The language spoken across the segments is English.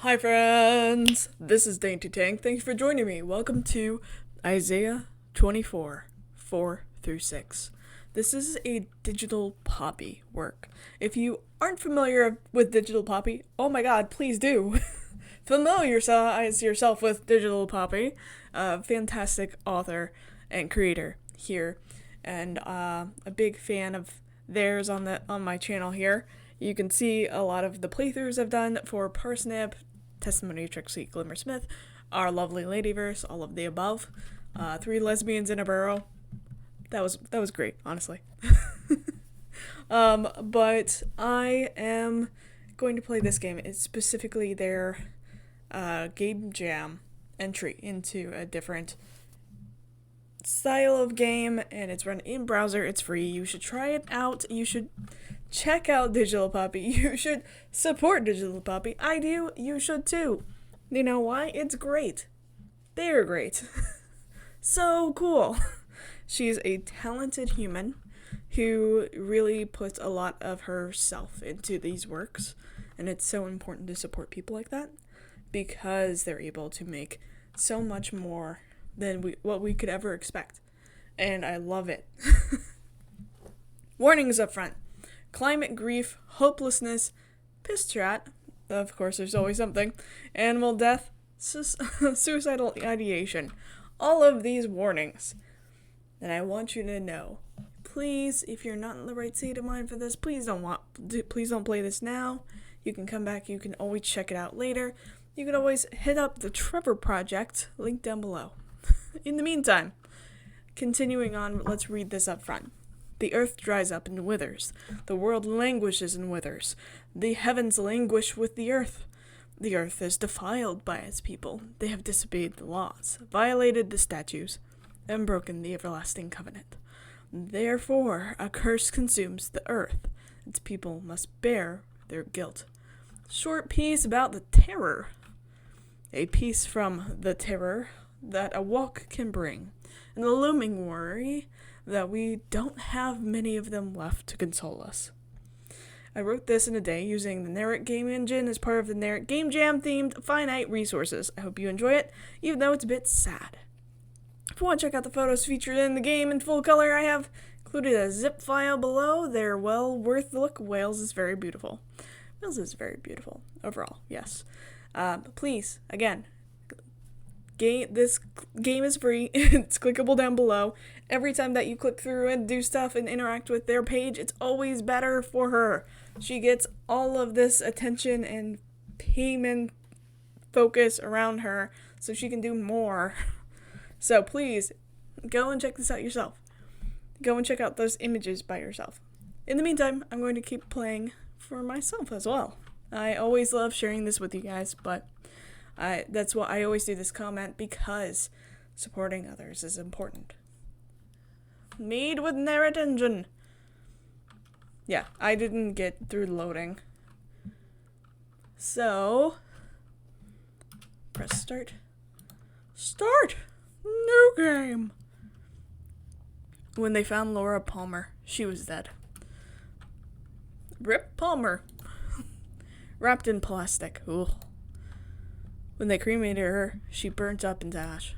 Hi friends, this is Dainty Tank. Thank you for joining me. Welcome to Isaiah 24, 4 through 6. This is a digital poppy work. If you aren't familiar with digital poppy, oh my god, please do. Familiarize yourself with digital poppy. Fantastic author and creator here, and a big fan of theirs on my channel here. You can see a lot of the playthroughs I've done for Parsnip, Testimony of Trixie Glimmer Smith, Our Lovely Ladyverse, all of the above. 3 lesbians in a burrow. That was great, honestly. But I am going to play this game. It's specifically their game jam entry into a different style of game, and it's run in browser. It's free. You should try it out. You should check out Digital Poppy. You should support Digital Poppy. I do. You should too. You know why? It's great. They're great. So cool. She's a talented human who really puts a lot of herself into these works, and it's so important to support people like that because they're able to make so much more than what we could ever expect, and I love it. Warnings up front: climate grief, hopelessness, piss chat, of course there's always something, animal death, suicidal ideation. All of these warnings. And I want you to know, please, if you're not in the right state of mind for this, please don't play this now. You can come back, you can always check it out later. You can always hit up the Trevor Project, link down below. In the meantime, continuing on, let's read this up front. The earth dries up and withers. The world languishes and withers. The heavens languish with the earth. The earth is defiled by its people. They have disobeyed the laws, violated the statutes, and broken the everlasting covenant. Therefore, a curse consumes the earth. Its people must bear their guilt. Short piece about the terror. A piece from the terror that a walk can bring, and the looming worry that we don't have many of them left to console us. I wrote this in a day using the Narrate game engine as part of the Narrate Game Jam themed finite resources. I hope you enjoy it, even though it's a bit sad. If you want to check out the photos featured in the game in full color, I have included a zip file below. They're well worth the look. Wales is very beautiful. Wales is very beautiful overall, yes. Please, again, this game is free. It's clickable down below. Every time that you click through and do stuff and interact with their page, it's always better for her. She gets all of this attention and payment focus around her so she can do more. So please, go and check this out yourself. Go and check out those images by yourself. In the meantime, I'm going to keep playing for myself as well. I always love sharing this with you guys, but that's why I always do this comment, because supporting others is important. Made with Narrate engine. Yeah, I didn't get through loading. So, press start. Start! New game! When they found Laura Palmer, she was dead. Rip Palmer. Wrapped in plastic. Ooh. When they cremated her, she burnt up into ash.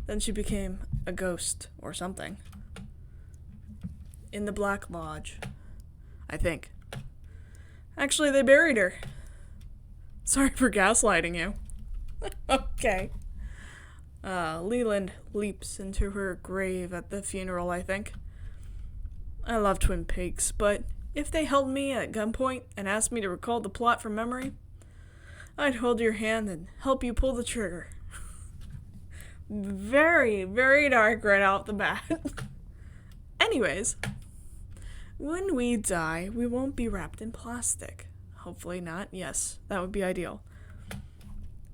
Then she became a ghost or something. In the Black Lodge, I think. Actually, they buried her. Sorry for gaslighting you. Okay. Leland leaps into her grave at the funeral, I think. I love Twin Peaks, but if they held me at gunpoint and asked me to recall the plot from memory, I'd hold your hand and help you pull the trigger. Very, very dark right out the bat. Anyways, when we die, we won't be wrapped in plastic. Hopefully not. Yes, that would be ideal.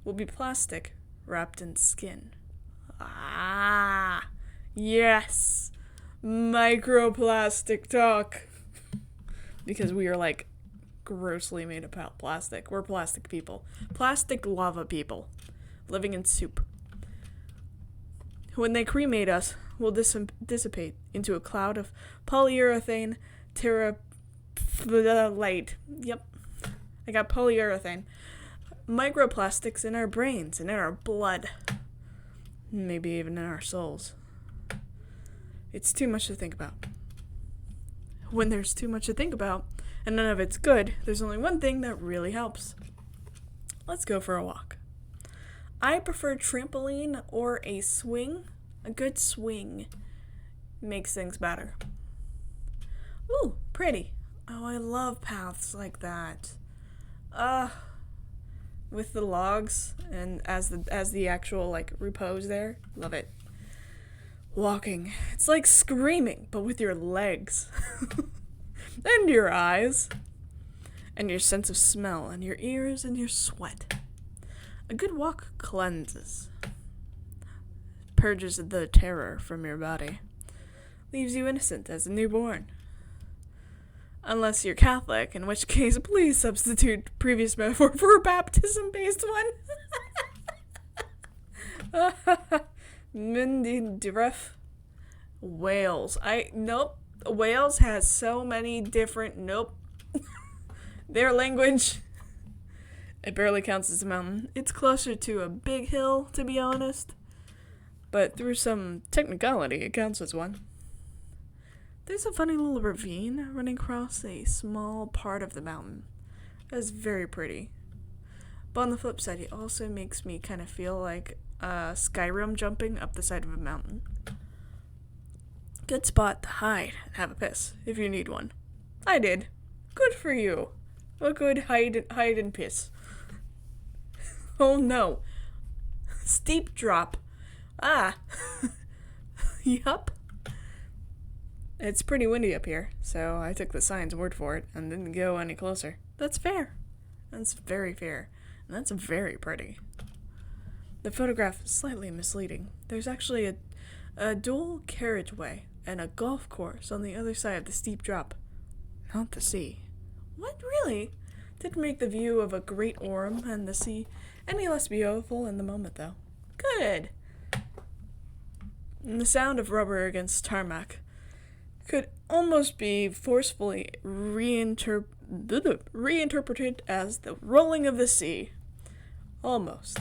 We'll be plastic wrapped in skin. Ah, yes. Microplastic talk. Because we are like grossly made of plastic. We're plastic people. Plastic lava people. Living in soup. When they cremate us, we'll dissipate into a cloud of polyurethane terephthalate. Yep. I got polyurethane. microplastics in our brains and in our blood. Maybe even in our souls. It's too much to think about. When there's too much to think about, and none of it's good, there's only one thing that really helps. Let's go for a walk. I prefer trampoline or a swing. A good swing makes things better. Ooh, pretty. Oh, I love paths like that. With the logs and as the actual like repose there. Love it. Walking. It's like screaming, but with your legs. And your eyes. And your sense of smell, and your ears, and your sweat. A good walk cleanses. Purges the terror from your body. Leaves you innocent as a newborn. Unless you're Catholic, in which case please substitute previous metaphor for a baptism-based one. Mindy Driff. Wales. Nope. Wales has so many different Their language, it barely counts as a mountain. It's closer to a big hill, to be honest. But through some technicality, it counts as one. There's a funny little ravine running across a small part of the mountain. That's very pretty. But on the flip side, it also makes me kind of feel like Skyrim jumping up the side of a mountain. Good spot to hide and have a piss, if you need one. I did. Good for you. A good hide and piss. Oh no. Steep drop. Yup. It's pretty windy up here, so I took the sign's word for it and didn't go any closer. That's fair. That's very fair. And that's very pretty. The photograph is slightly misleading. There's actually a dual carriageway and a golf course on the other side of the steep drop. Not the sea. What, really? Didn't make the view of a Great Orme and the sea any less beautiful in the moment, though. Good. And the sound of rubber against tarmac could almost be forcefully reinterpreted as the rolling of the sea. Almost.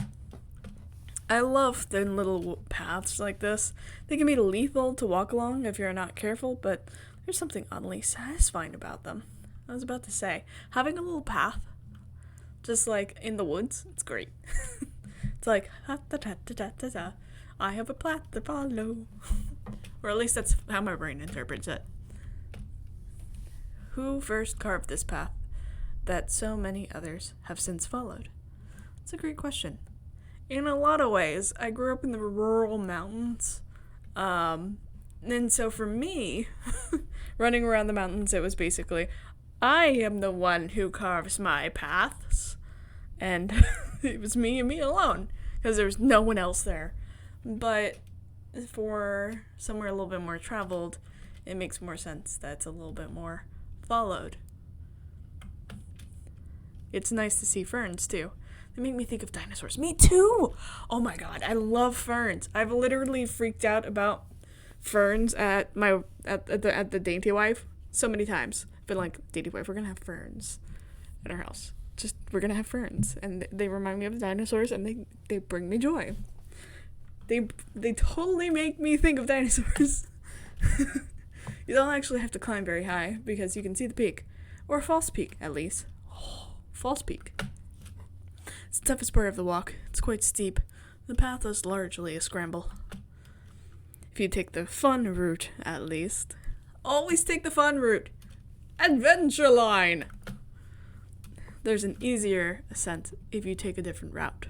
I love thin little paths like this. They can be lethal to walk along if you're not careful, but there's something oddly satisfying about them. I was about to say, having a little path, just like in the woods, it's great. It's like, ha-da-da-da-da-da, I have a path to follow. Or at least that's how my brain interprets it. Who first carved this path that so many others have since followed? It's a great question. In a lot of ways, I grew up in the rural mountains. And so for me, running around the mountains, it was basically, I am the one who carves my paths. And it was me and me alone, because there was no one else there. But for somewhere a little bit more traveled, it makes more sense that it's a little bit more followed. It's nice to see ferns, too. They make me think of dinosaurs. Me too! Oh my god, I love ferns. I've literally freaked out about ferns at the Dainty Wife so many times. Been like, Dainty Wife, we're gonna have ferns at our house. We're gonna have ferns. And they remind me of the dinosaurs, and they bring me joy. They totally make me think of dinosaurs. You don't actually have to climb very high, because you can see the peak. Or a false peak, at least. Oh, false peak. It's the toughest part of the walk. It's quite steep. The path is largely a scramble. If you take the fun route, at least. Always take the fun route. Adventure line! There's an easier ascent if you take a different route.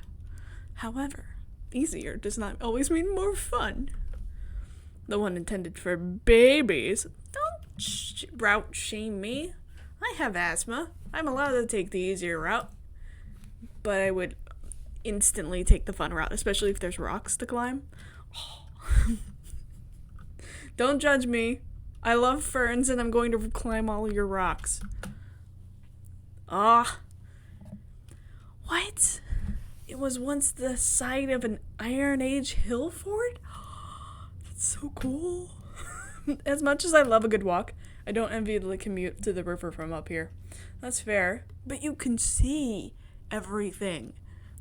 However, easier does not always mean more fun. The one intended for babies. Don't route shame me. I have asthma. I'm allowed to take the easier route. But I would instantly take the fun route, especially if there's rocks to climb. Oh. Don't judge me. I love ferns and I'm going to climb all your rocks. Ah. What? It was once the site of an Iron Age hill fort? That's so cool. As much as I love a good walk, I don't envy the commute to the river from up here. That's fair. But you can see everything.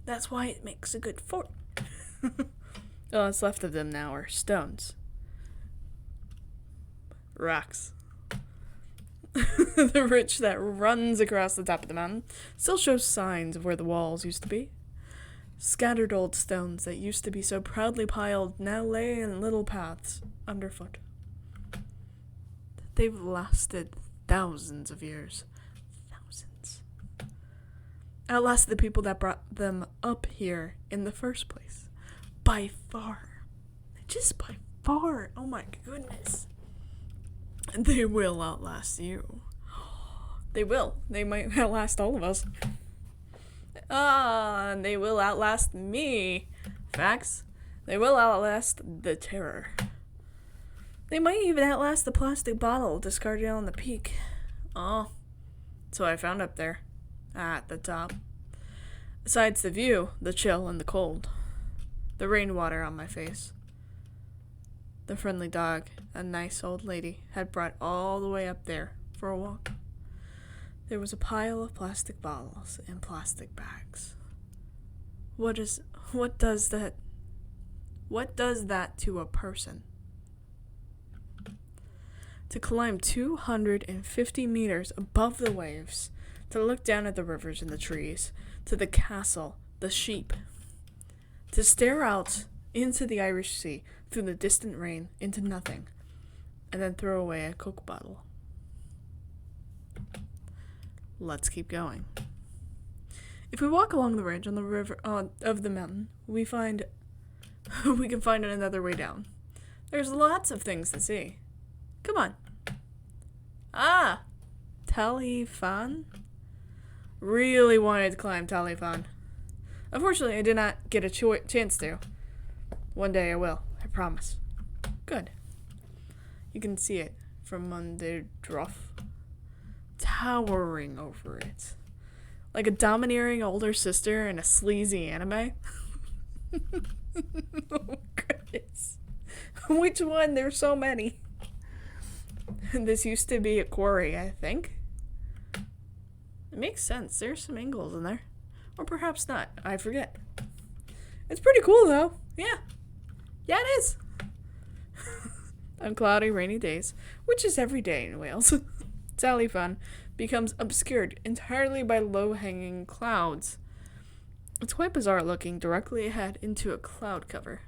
That's why it makes a good fort. All that's left of them now are stones. Rocks. The ridge that runs across the top of the mountain still shows signs of where the walls used to be. Scattered old stones that used to be so proudly piled now lay in little paths underfoot. They've lasted thousands of years. Thousands. Outlast the people that brought them up here in the first place. By far. Just by far. Oh my goodness. And they will outlast you. They will. They might outlast all of us. And they will outlast me. Facts. They will outlast the terror. They might even outlast the plastic bottle discarded on the peak. Oh. That's what I found up there. At the top. Besides the view, the chill and the cold. The rainwater on my face. The friendly dog, a nice old lady, had brought all the way up there for a walk. There was a pile of plastic bottles and plastic bags. What does that to a person? To climb 250 meters above the waves, to look down at the rivers and the trees, to the castle, the sheep, to stare out into the Irish Sea, through the distant rain, into nothing, and then throw away a Coke bottle. Let's keep going. If we walk along the ridge on the river of the mountain, we can find another way down. There's lots of things to see. Come on. Talifan? Really wanted to climb Talifan. Unfortunately, I did not get a chance to. One day I will, I promise. Good. You can see it from Monday Druff, towering over it. Like a domineering older sister in a sleazy anime. Oh, goodness. Which one? There's so many. This used to be a quarry, I think. It makes sense. There's some angles in there. Or perhaps not. I forget. It's pretty cool, though. Yeah. Yeah, it is. On cloudy, rainy days, which is every day in Wales, Talifan becomes obscured entirely by low-hanging clouds. It's quite bizarre looking directly ahead into a cloud cover,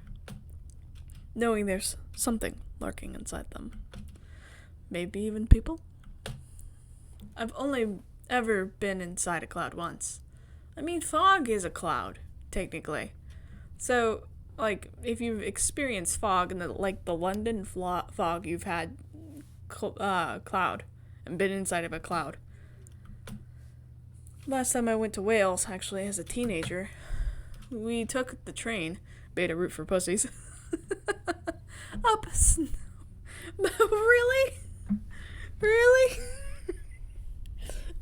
knowing there's something lurking inside them. Maybe even people? I've only ever been inside a cloud once. I mean, fog is a cloud, technically. So, like, if you've experienced fog in the London fog, you've had cloud and been inside of a cloud. Last time I went to Wales, actually, as a teenager, we took the train, beta route for pussies, up snow. Really? Really?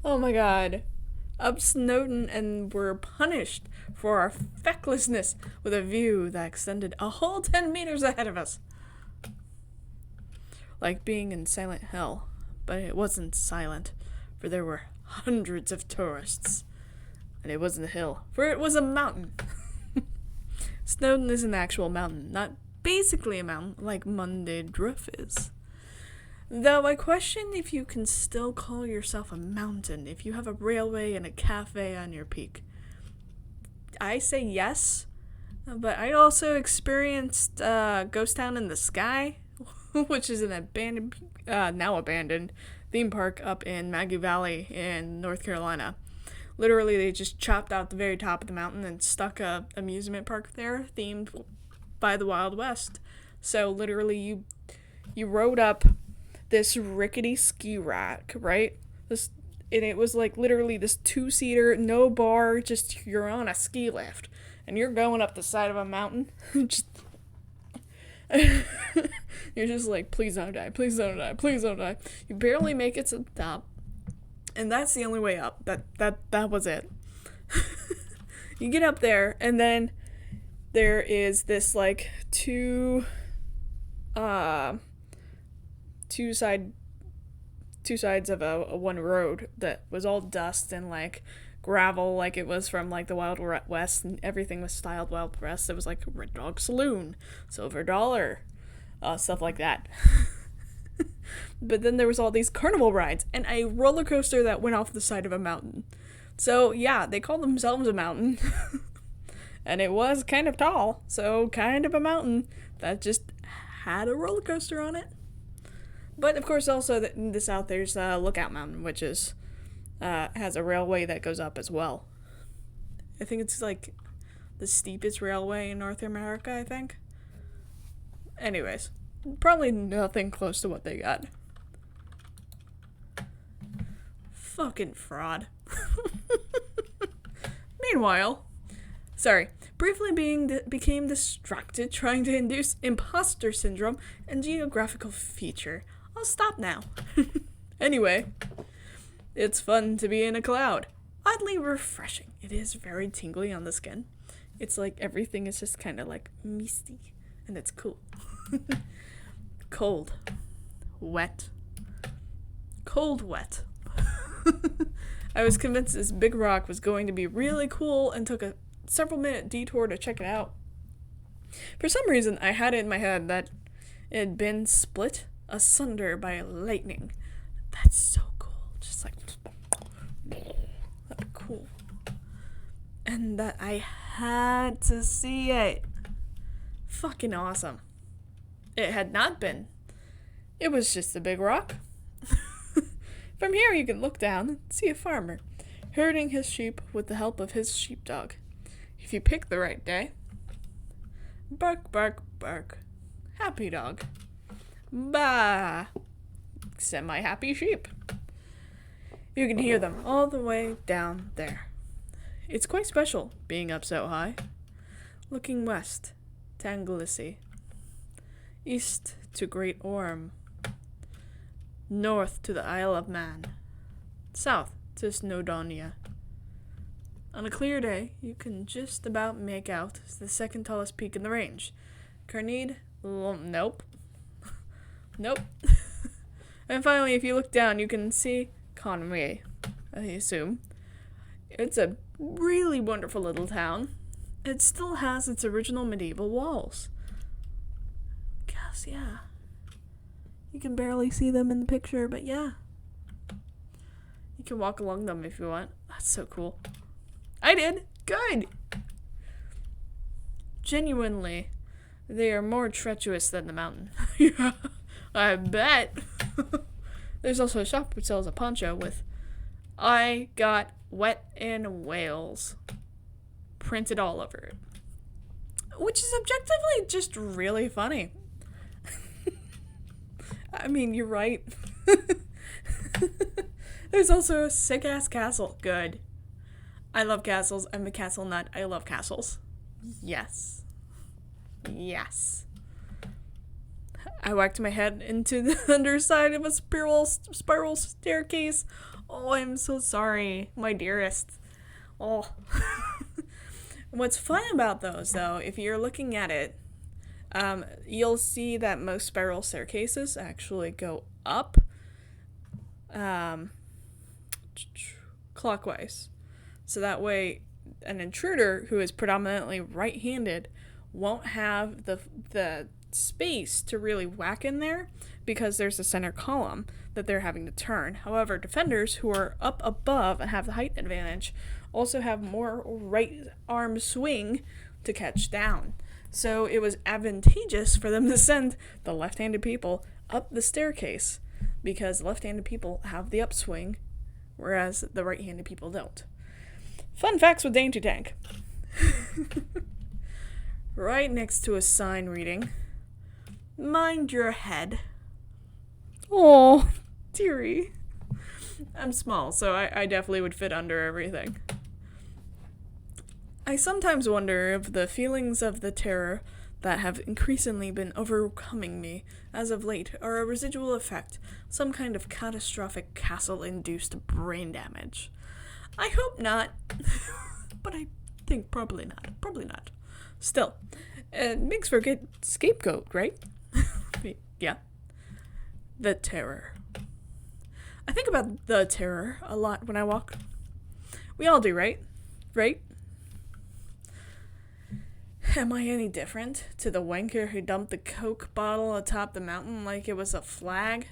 Oh my god. Up Snowdon, and were punished for our fecklessness with a view that extended a whole 10 meters ahead of us. Like being in Silent Hill, but it wasn't silent, for there were hundreds of tourists. And it wasn't a hill, for it was a mountain. Snowdon is an actual mountain, not basically a mountain like Monday Druff is. Though I question if you can still call yourself a mountain if you have a railway and a cafe on your peak. I say yes, but I also experienced Ghost Town in the Sky, which is an now abandoned theme park up in Maggie Valley in North Carolina. Literally, they just chopped out the very top of the mountain and stuck a amusement park there themed by the Wild West. So literally, you rode up this rickety ski rack, right? And it was like literally this 2-seater, no bar, just you're on a ski lift and you're going up the side of a mountain. You're just like, please don't die, please don't die, please don't die. You barely make it to the top, and that's the only way up. That was it. You get up there, and then there is this like two sides of a one road that was all dust and like gravel like it was from like the Wild West, and everything was styled Wild West. It was like Red Dog Saloon, Silver Dollar, stuff like that. But then there was all these carnival rides and a roller coaster that went off the side of a mountain. So yeah, they called themselves a mountain. And it was kind of tall, so kind of a mountain that just had a roller coaster on it. But of course also in the south there's Lookout Mountain, which is has a railway that goes up as well. I think it's like the steepest railway in North America, I think. Anyways, probably nothing close to what they got. Fucking fraud. Meanwhile, briefly became distracted trying to induce imposter syndrome and geographical feature. I'll stop now. Anyway, it's fun to be in a cloud. Oddly refreshing. It is very tingly on the skin. It's like everything is just kind of like misty, and it's cool. Cold. Wet. Cold wet. I was convinced this big rock was going to be really cool and took a several minute detour to check it out. For some reason, I had it in my head that it had been split asunder by lightning. That's so cool. Just like, that'd be cool. And that I had to see it. Fucking awesome. It had not been. It was just a big rock. From here you can look down and see a farmer herding his sheep with the help of his sheepdog. If you pick the right day. Bark, bark, bark. Happy dog. Bah. Semi-happy sheep. You can hear them all the way down there. It's quite special being up so high. Looking west to Anglesey. East to Great Orme. North to the Isle of Man. South to Snowdonia. On a clear day, you can just about make out the second tallest peak in the range. Carneade? Nope. Nope. And finally, if you look down, you can see Conway, I assume. It's a really wonderful little town. It still has its original medieval walls. Guess, yeah. You can barely see them in the picture, but yeah. You can walk along them if you want. That's so cool. I did. Good. Genuinely, they are more treacherous than the mountain. Yeah, I bet. There's also a shop which sells a poncho with "I got wet in Wales" printed all over it. Which is objectively just really funny. I mean, you're right. There's also a sick-ass castle. Good. I love castles. I'm a castle nut. I love castles. Yes. Yes. I whacked my head into the underside of a spiral staircase. Oh, I'm so sorry, my dearest. Oh. What's fun about those, though, if you're looking at it, you'll see that most spiral staircases actually go up clockwise. So that way an intruder who is predominantly right-handed won't have the space to really whack in there because there's a center column that they're having to turn. However, defenders who are up above and have the height advantage also have more right arm swing to catch down. So it was advantageous for them to send the left-handed people up the staircase because left-handed people have the upswing, whereas the right-handed people don't. Fun facts with Dainty Tank. Right next to a sign reading, "Mind your head." Oh, dearie. I'm small, so I definitely would fit under everything. I sometimes wonder if the feelings of the terror that have increasingly been overcoming me as of late are a residual effect, some kind of catastrophic castle-induced brain damage. I hope not, but I think probably not. Probably not. Still, it makes for a good scapegoat, right? Yeah. The terror. I think about the terror a lot when I walk. We all do, right? Right? Am I any different to the wanker who dumped the Coke bottle atop the mountain like it was a flag?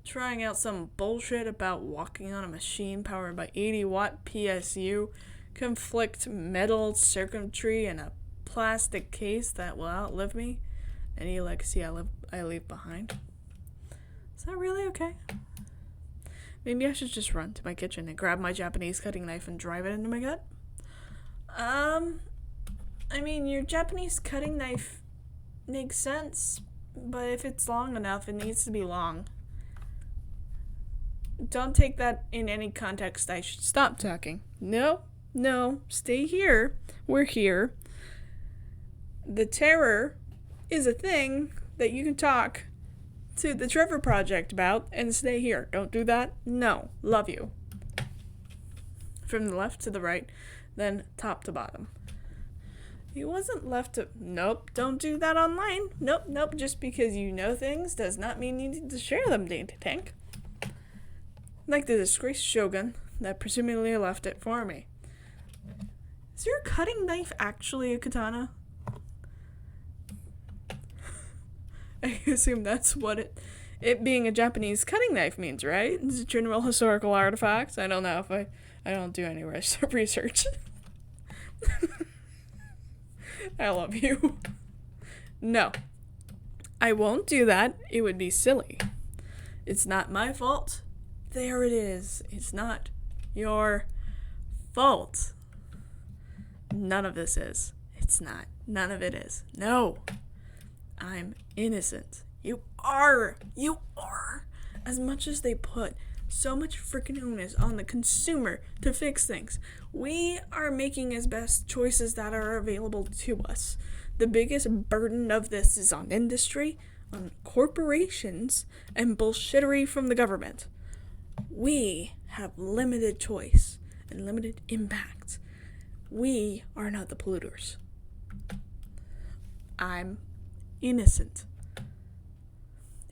Trying out some bullshit about walking on a machine powered by 80-watt PSU, conflict metal circuitry, and a plastic case that will outlive me? Any legacy I leave behind? Is that really okay? Maybe I should just run to my kitchen and grab my Japanese cutting knife and drive it into my gut? I mean, your Japanese cutting knife makes sense, but if it's long enough, it needs to be long. Don't take that in any context. I should stop talking. No, stay here. We're here. The terror is a thing that you can talk to the Trevor Project about and stay here. Don't do that. No. Love you. From the left to the right, then top to bottom. He wasn't left to... Nope, don't do that online. Nope. Just because you know things does not mean you need to share them, Dainty Tank. Like the disgraced shogun that presumably left it for me. Is your cutting knife actually a katana? I assume that's what it being a Japanese cutting knife means, right? It's a general historical artifact. I don't know if I don't do any research. I love you. No. I won't do that. It would be silly. It's not my fault. There it is. It's not your fault. None of this is. It's not. None of it is. No. I'm innocent. You are. As much as they put so much freaking onus on the consumer to fix things, we are making as best choices that are available to us. The biggest burden of this is on industry, on corporations, and bullshittery from the government. We have limited choice and limited impact. We are not the polluters. I'm innocent.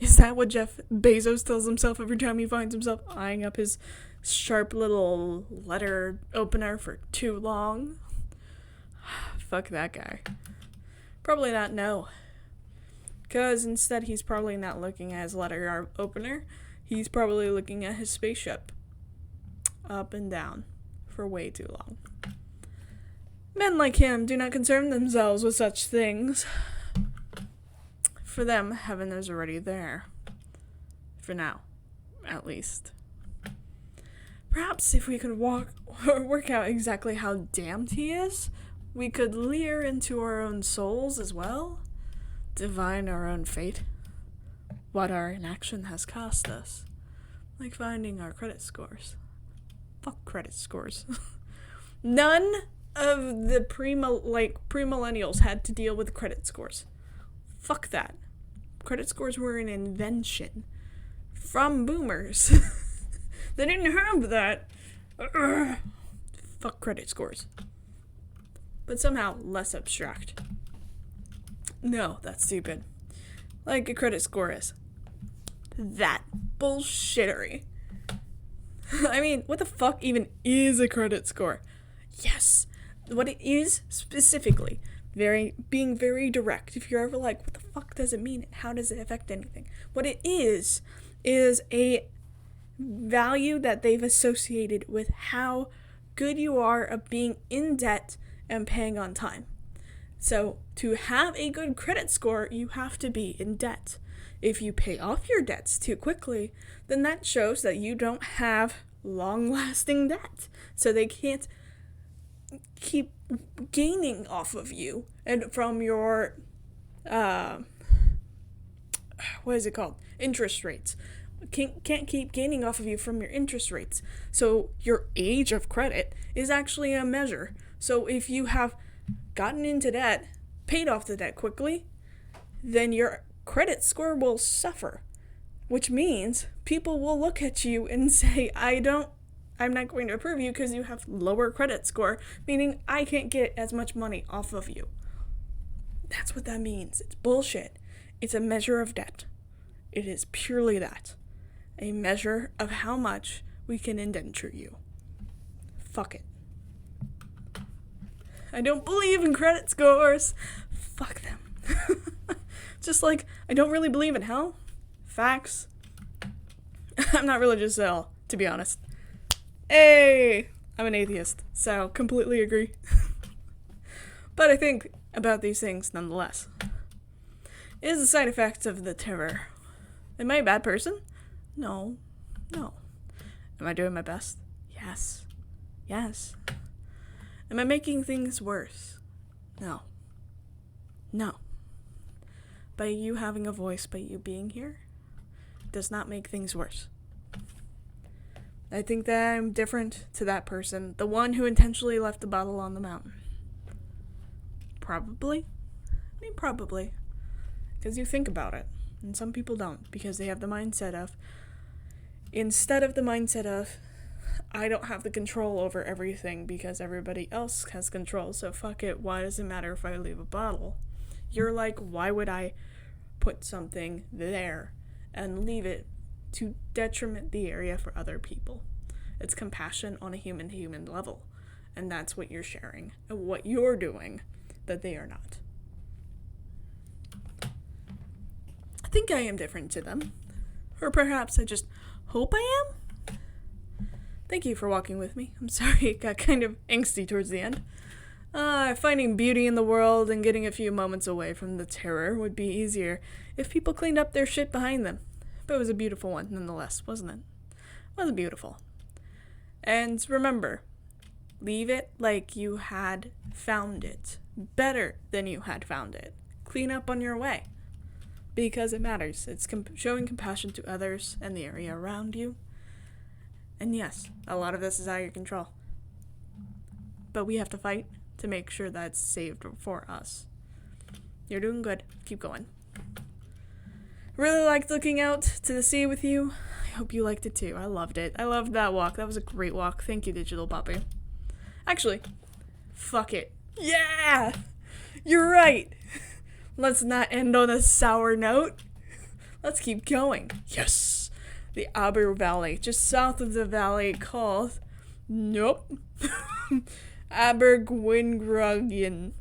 Is that what Jeff Bezos tells himself every time he finds himself eyeing up his sharp little letter opener for too long? Fuck that guy. Probably not, no. Because instead he's probably not looking at his letter opener. He's probably looking at his spaceship. Up and down. For way too long. Men like him do not concern themselves with such things. For them, heaven is already there. For now, at least. Perhaps if we could work out exactly how damned he is, we could leer into our own souls as well. Divine our own fate. What our inaction has cost us. Like finding our credit scores. Fuck credit scores. None of the premillennials had to deal with credit scores. Fuck that. Credit scores were an invention from boomers. They didn't have that. Fuck credit scores. But somehow less abstract. No, that's stupid. Like a credit score is. That bullshittery. I mean, what the fuck even is a credit score? Yes. What it is specifically, being very direct. If you're ever like, what the fuck does it mean and how does it affect anything? What it is a value that they've associated with how good you are at being in debt and paying on time. So to have a good credit score, you have to be in debt. If you pay off your debts too quickly, then that shows that you don't have long-lasting debt. So they can't keep gaining off of you and from your what is it called? Interest rates. Can't keep gaining off of you from your interest rates. So your age of credit is actually a measure. So if you have gotten into debt, paid off the debt quickly, then your credit score will suffer, which means people will look at you and say, I'm not going to approve you because you have lower credit score, meaning I can't get as much money off of you. That's what that means. It's bullshit. It's a measure of debt. It is purely that. A measure of how much we can indenture you. Fuck it. I don't believe in credit scores. Fuck them. Just like, I don't really believe in hell. Facts. I'm not religious at all, to be honest. Hey! I'm an atheist, so completely agree. But I think about these things nonetheless. It is a side effect of the terror. Am I a bad person? No. Am I doing my best? Yes. Am I making things worse? No. By you having a voice, by you being here, does not make things worse. I think that I'm different to that person, the one who intentionally left the bottle on the mountain. Probably. Because you think about it. And some people don't, because they have the mindset of, instead of the mindset of, I don't have the control over everything because everybody else has control, so fuck it, why does it matter if I leave a bottle? You're like, why would I put something there and leave it to detriment the area for other people? It's compassion on a human-to-human level, and that's what you're sharing, and what you're doing that they are not. I think I am different to them, or perhaps I just hope I am? Thank you for walking with me. I'm sorry it got kind of angsty towards the end. Finding beauty in the world and getting a few moments away from the terror would be easier if people cleaned up their shit behind them. But it was a beautiful one nonetheless, wasn't it? It was beautiful. And remember, leave it like you had found it. Better than you had found it. Clean up on your way. Because it matters. It's showing compassion to others and the area around you. And yes, a lot of this is out of your control. But we have to fight to make sure that's saved for us. You're doing good. Keep going. Really liked looking out to the sea with you. I hope you liked it too. I loved it. I loved that walk. That was a great walk. Thank you, Digital Puppy. Actually, fuck it. Yeah! You're right. Let's not end on a sour note. Let's keep going. Yes! The Aber Valley, just south of the valley called... Nope. Abergwyngruggen.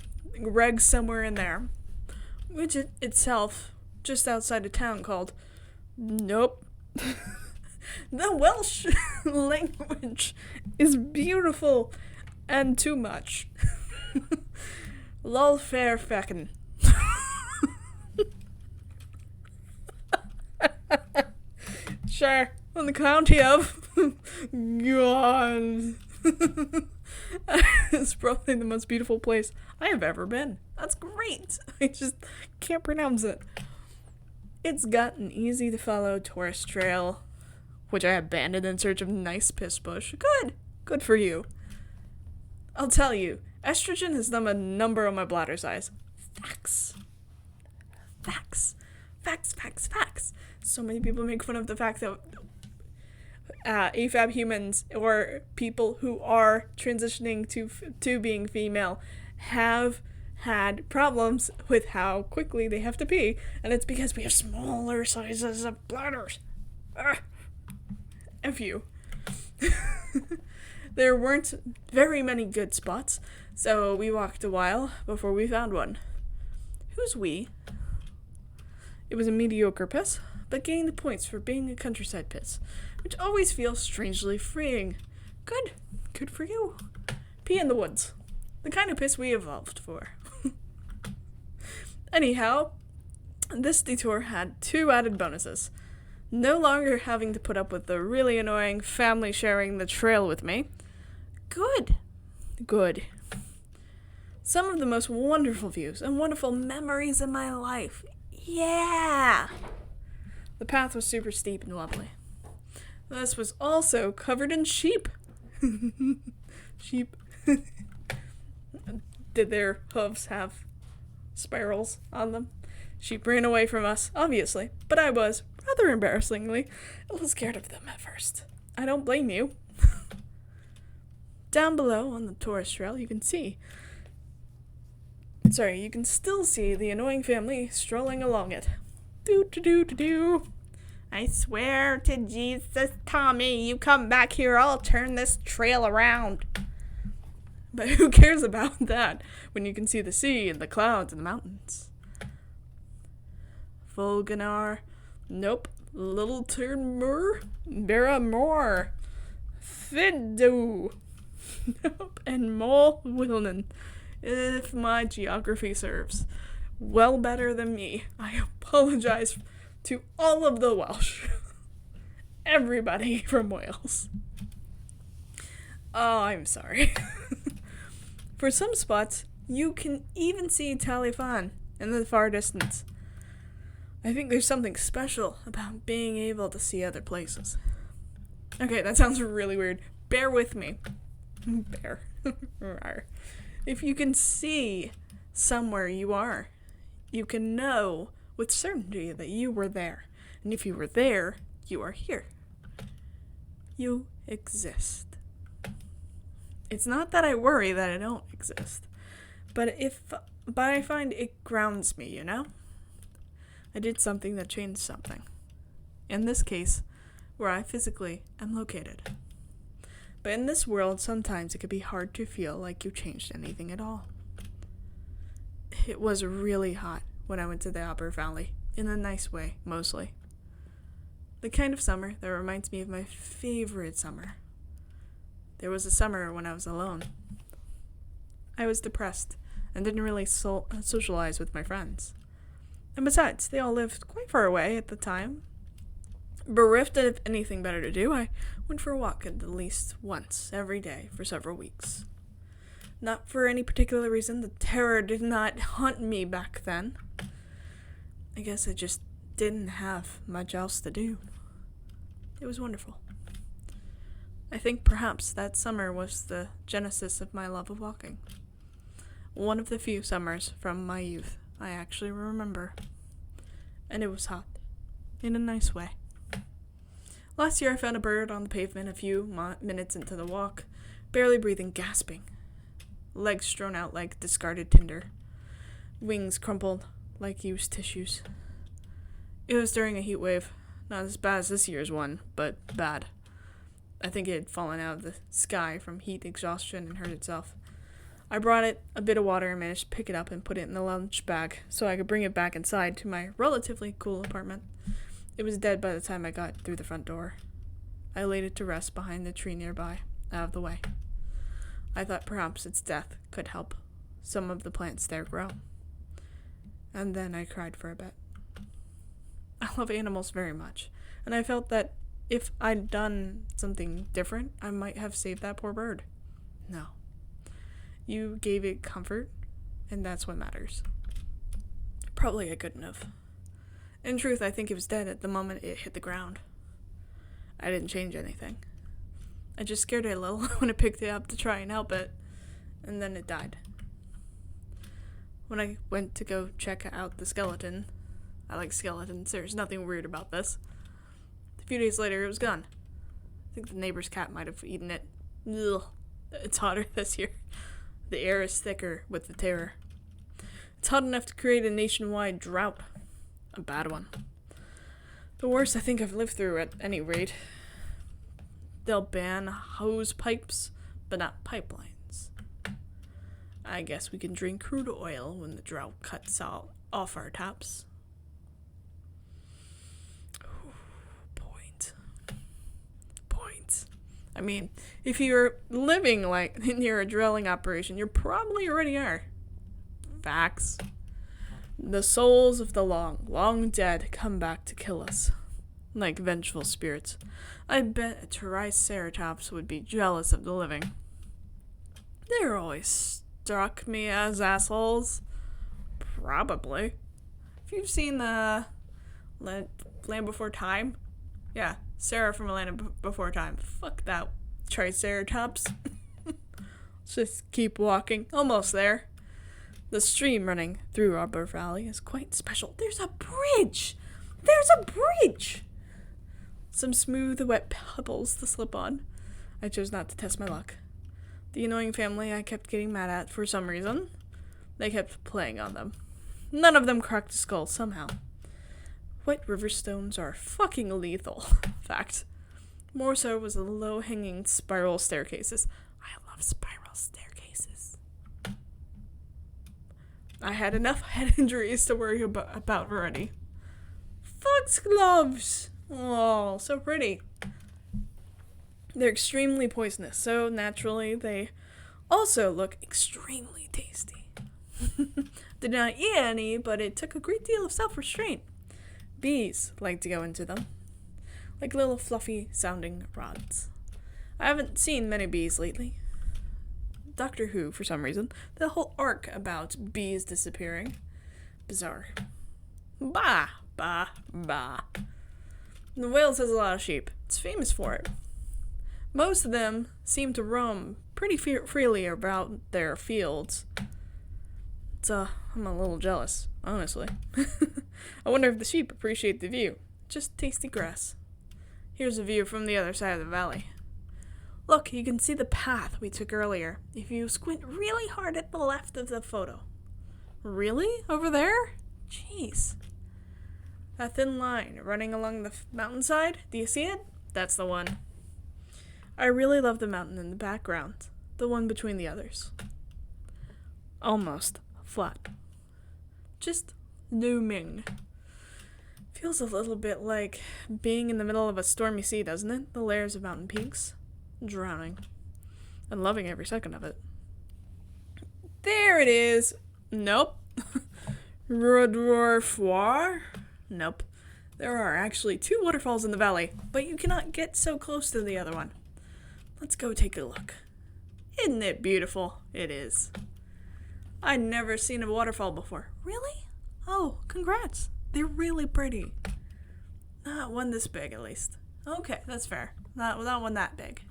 Greg somewhere in there. Which itself, just outside of town called... Nope. The Welsh language is beautiful and too much. Lol fair fecken. Sure, on the county of God. It's probably the most beautiful place I have ever been. That's great. I just can't pronounce it. It's got an easy to follow tourist trail, which I abandoned in search of nice piss bush. Good for you. I'll tell you, estrogen has done a number on my bladder size. Facts. So many people make fun of the fact that AFAB humans or people who are transitioning to being female have had problems with how quickly they have to pee, and it's because we have smaller sizes of bladders. F you. There weren't very many good spots, so we walked a while before we found one. Who's we? It was a mediocre piss, but gained points for being a countryside piss, which always feels strangely freeing. Good for you. Pee in the woods. The kind of piss we evolved for. Anyhow, this detour had 2 added bonuses. No longer having to put up with the really annoying family sharing the trail with me. Good. Some of the most wonderful views and wonderful memories in my life. Yeah! The path was super steep and lovely. This was also covered in sheep. Sheep. Did their hooves have spirals on them? Sheep ran away from us, obviously, but I was, rather embarrassingly, a little scared of them at first. I don't blame you. Down below on the tourist trail, you can still see the annoying family strolling along it. Do. I swear to Jesus, Tommy, you come back here, I'll turn this trail around. But who cares about that when you can see the sea and the clouds and the mountains? Volganar, nope. Little Turmur, Beramore, Fidu, nope. And Mol Willen, if my geography serves. Well better than me. I apologize to all of the Welsh. Everybody from Wales. Oh, I'm sorry. For some spots, you can even see Talifan in the far distance. I think there's something special about being able to see other places. Okay, that sounds really weird. Bear with me. Bear. If you can see somewhere you are, you can know with certainty that you were there. And if you were there, you are here. You exist. It's not that I worry that I don't exist, but I find it grounds me, you know? I did something that changed something. In this case, where I physically am located. But in this world, sometimes it can be hard to feel like you changed anything at all. It was really hot when I went to the Upper Valley, in a nice way, mostly. The kind of summer that reminds me of my favorite summer. There was a summer when I was alone. I was depressed and didn't really socialize with my friends. And besides, they all lived quite far away at the time. Bereft of anything better to do, I went for a walk at least once every day for several weeks. Not for any particular reason. The terror did not haunt me back then. I guess I just didn't have much else to do. It was wonderful. I think perhaps that summer was the genesis of my love of walking. One of the few summers from my youth I actually remember. And it was hot. In a nice way. Last year I found a bird on the pavement a few minutes into the walk, barely breathing, gasping. Legs strewn out like discarded tinder. Wings crumpled like used tissues. It was during a heat wave. Not as bad as this year's one, but bad. I think it had fallen out of the sky from heat exhaustion and hurt itself. I brought it a bit of water and managed to pick it up and put it in the lunch bag so I could bring it back inside to my relatively cool apartment. It was dead by the time I got through the front door. I laid it to rest behind the tree nearby, out of the way. I thought perhaps its death could help some of the plants there grow. And then I cried for a bit. I love animals very much, and I felt that if I'd done something different, I might have saved that poor bird. No. You gave it comfort, and that's what matters. Probably I couldn't have. In truth, I think it was dead at the moment it hit the ground. I didn't change anything. I just scared it a little when I picked it up to try and help it, and then it died. When I went to go check out the skeleton, I like skeletons, there's nothing weird about this. A few days later, it was gone. I think the neighbor's cat might have eaten it. Ugh. It's hotter this year. The air is thicker with the terror. It's hot enough to create a nationwide drought. A bad one. The worst I think I've lived through at any rate. They'll ban hose pipes, but not pipelines. I guess we can drink crude oil when the drought cuts off our taps. Point. I mean, if you're living like near a drilling operation, you probably already are. Facts. The souls of the long dead come back to kill us. Like vengeful spirits. I bet a Triceratops would be jealous of the living. They're always struck me as assholes. Probably. If you've seen the Land Before Time, yeah, Sarah from Land Before Time. Fuck that Triceratops. Let's just keep walking. Almost there. The stream running through Upper Valley is quite special. There's a bridge! There's a bridge! Some smooth, wet pebbles to slip on. I chose not to test my luck. The annoying family I kept getting mad at for some reason. They kept playing on them. None of them cracked a skull somehow. Wet river stones are fucking lethal. Fact. More so was the low-hanging spiral staircases. I love spiral staircases. I had enough head injuries to worry about already. Foxgloves! Oh, so pretty. They're extremely poisonous, so naturally they also look extremely tasty. Did not eat any, but it took a great deal of self-restraint. Bees like to go into them, like little fluffy sounding rods. I haven't seen many bees lately. Doctor Who, for some reason, the whole arc about bees disappearing. Bizarre. Bah, bah, bah. Wales has a lot of sheep. It's famous for it. Most of them seem to roam pretty freely about their fields. I'm a little jealous, honestly. I wonder if the sheep appreciate the view. Just tasty grass. Here's a view from the other side of the valley. Look, you can see the path we took earlier if you squint really hard at the left of the photo. Really? Over there? Jeez. That thin line running along the mountainside, do you see it? That's the one. I really love the mountain in the background, the one between the others. Almost flat. Just looming. Feels a little bit like being in the middle of a stormy sea, doesn't it? The layers of mountain peaks. Drowning. And loving every second of it. There it is. Nope. Redorfoir? Nope. There are actually 2 waterfalls in the valley, but you cannot get so close to the other one. Let's go take a look. Isn't it beautiful? It is. I'd never seen a waterfall before. Really? Oh, congrats. They're really pretty. Not one this big, at least. Okay, that's fair. Not one that big.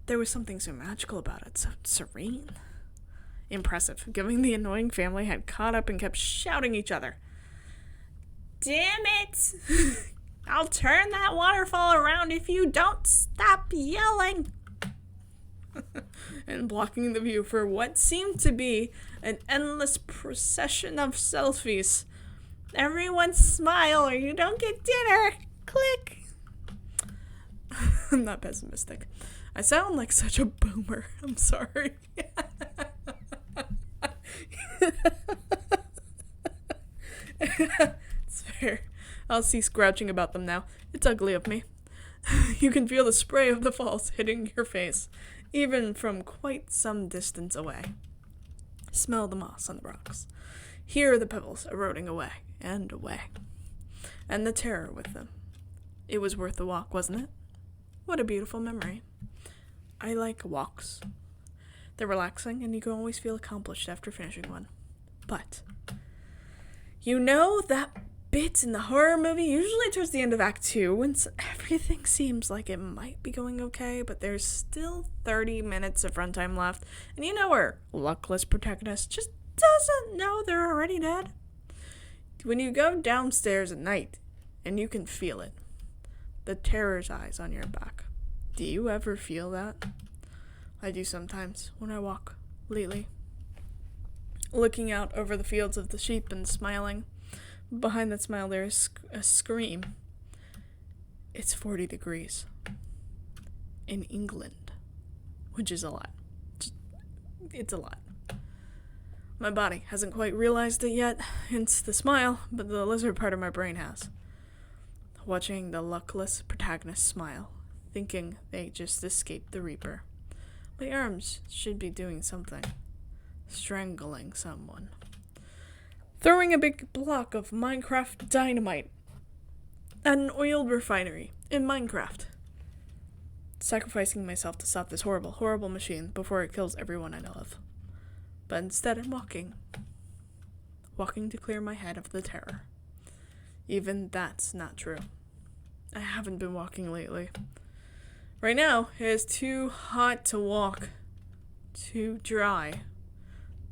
There was something so magical about it, so serene. Impressive, given the annoying family had caught up and kept shouting each other. Damn it! I'll turn that waterfall around if you don't stop yelling! And blocking the view for what seemed to be an endless procession of selfies. Everyone smile or you don't get dinner! Click! I'm not pessimistic. I sound like such a boomer. I'm sorry. It's fair. I'll cease grouching about them now. It's ugly of me. You can feel the spray of the falls hitting your face, even from quite some distance away. Smell the moss on the rocks. Hear the pebbles eroding away and away. And the terror with them. It was worth the walk, wasn't it? What a beautiful memory. I like walks. They're relaxing, and you can always feel accomplished after finishing one. But, you know that bit in the horror movie, usually towards the end of Act 2, when everything seems like it might be going okay, but there's still 30 minutes of runtime left, and you know our luckless protagonist just doesn't know they're already dead? When you go downstairs at night, and you can feel it, the terror's eyes on your back. Do you ever feel that? I do sometimes when I walk, lately. Looking out over the fields of the sheep and smiling. Behind that smile there is a scream. It's 40 degrees. In England. Which is a lot. It's a lot. My body hasn't quite realized it yet, hence the smile, but the lizard part of my brain has. Watching the luckless protagonist smile, thinking they just escaped the Reaper. My arms should be doing something. Strangling someone. Throwing a big block of Minecraft dynamite at an oiled refinery in Minecraft. Sacrificing myself to stop this horrible, horrible machine before it kills everyone I know of. But instead I'm walking. Walking to clear my head of the terror. Even that's not true. I haven't been walking lately. Right now, it is too hot to walk. Too dry.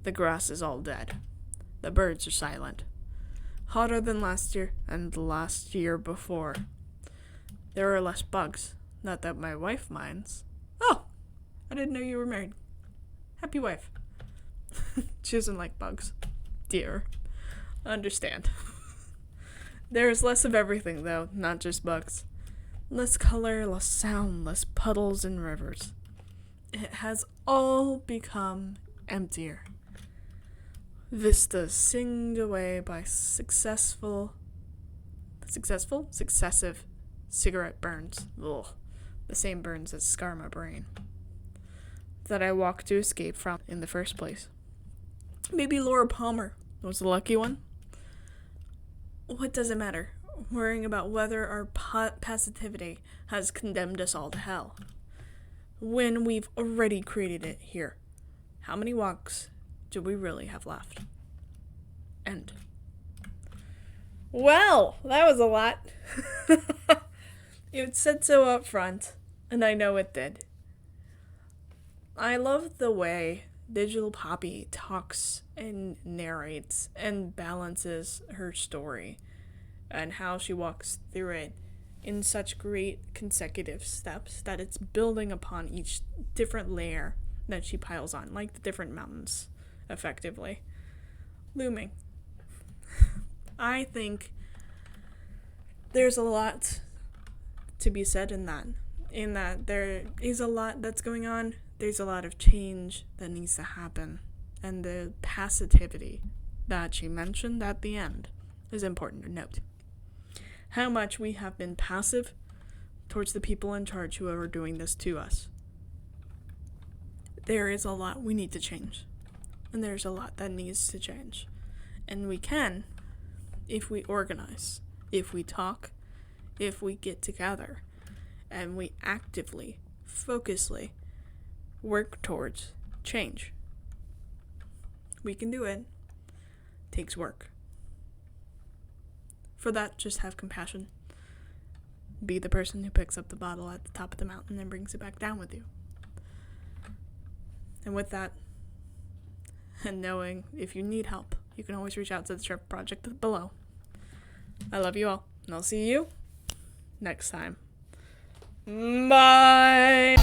The grass is all dead. The birds are silent. Hotter than last year and the last year before. There are less bugs. Not that my wife minds. Oh! I didn't know you were married. Happy wife. She doesn't like bugs. Dear. Understand. There's less of everything, though, not just books. Less color, less sound, less puddles and rivers. It has all become emptier. Vistas singed away by successive cigarette burns. Ugh, the same burns that scar my brain. That I walked to escape from in the first place. Maybe Laura Palmer was the lucky one. What does it matter? Worrying about whether our passivity has condemned us all to hell. When we've already created it here. How many walks do we really have left? End. Well, that was a lot. It said so up front, and I know it did. I love the way Digital Poppy talks and narrates and balances her story and how she walks through it in such great consecutive steps that it's building upon each different layer that she piles on, like the different mountains, effectively. Looming. I think there's a lot to be said in that there is a lot that's going on. There's a lot of change that needs to happen. And the passivity that she mentioned at the end is important to note. How much we have been passive towards the people in charge who are doing this to us. There is a lot we need to change. And there's a lot that needs to change. And we can if we organize, if we talk, if we get together, and we actively, focusedly work towards change. We can do it. Takes work. For that, just have compassion. Be the person who picks up the bottle at the top of the mountain and brings it back down with you. And with that, and knowing if you need help, you can always reach out to the Trip Project below. I love you all, and I'll see you next time. Bye!